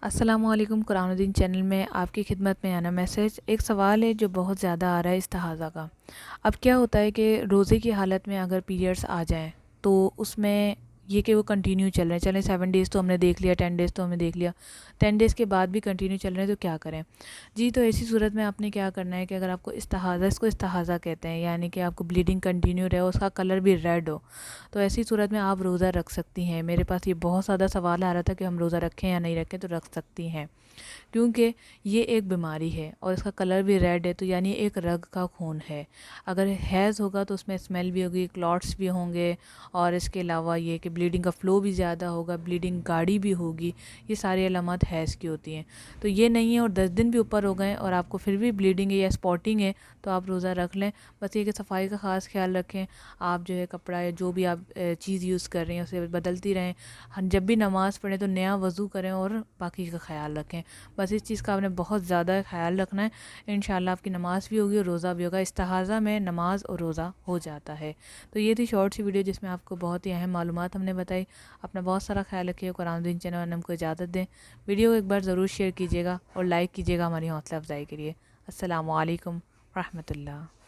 अस्सलामुअलैकुम। कुरानुद्दीन चैनल में आपकी खिदमत में आना मैसेज। एक सवाल है जो बहुत ज़्यादा आ रहा है इस्तिहाज़ा का। अब क्या होता है कि रोज़े की हालत में अगर पीरियड्स आ जाएं तो उसमें ये कि वो कंटिन्यू चल रहे हैं, चलें 7 डेज़ तो हमने देख लिया, 10 डेज़ तो हमने देख लिया, 10 डेज़ के बाद भी कंटिन्यू चल रहे हैं, तो क्या करें जी। तो ऐसी सूरत में आपने क्या करना है कि अगर आपको इस्तिहाज़ा, इसको इस्तिहाज़ा कहते हैं, यानी कि आपको ब्लीडिंग कंटिन्यू रहे, उसका कलर भी रेड हो, तो ऐसी सूरत में आप रोज़ा रख सकती हैं। मेरे पास ये बहुत ज़्यादा सवाल आ रहा था कि हम रोज़ा रखें या नहीं रखें, तो रख सकती हैं क्योंकि ये एक बीमारी है और इसका कलर भी रेड है, तो यानी एक रग का खून है। अगर हैज़ होगा तो उसमें स्मेल भी होगी, क्लॉट्स भी होंगे, और इसके अलावा ये कि ब्लीडिंग का फ़्लो भी ज़्यादा होगा, ब्लीडिंग गाढ़ी भी होगी। ये सारी अलामत हैज़ की होती हैं। तो ये नहीं है और 10 दिन भी ऊपर हो गए और आपको फिर भी ब्लीडिंग है या स्पॉटिंग है, तो आप रोज़ा रख लें। बस ये कि सफाई का ख़ास ख्याल रखें। आप जो है कपड़ा या जो भी आप चीज़ यूज़ कर रही हैं उसे बदलती रहें। जब भी नमाज़ पढ़ें तो नया वज़ू करें और बाकी का ख्याल रखें। बस इस चीज़ का आपने बहुत ज़्यादा ख्याल रखना है। इंशाल्लाह आपकी नमाज़ भी होगी और रोज़ा भी होगा। इस्तिहाज़ा में नमाज और रोज़ा हो जाता है। तो ये थी शॉर्ट सी वीडियो जिसमें आपको बहुत ही अहम मालूमात हमने बताई। अपना बहुत सारा ख्याल रखिए। कुरानुद्दीन चैनल ने हमको इजाज़त दें। वीडियो को एक बार ज़रूर शेयर कीजिएगा और लाइक कीजिएगा हमारी हौसला अफजाई के लिए। अस्सलामु अलैकुम रहमतुल्लाह।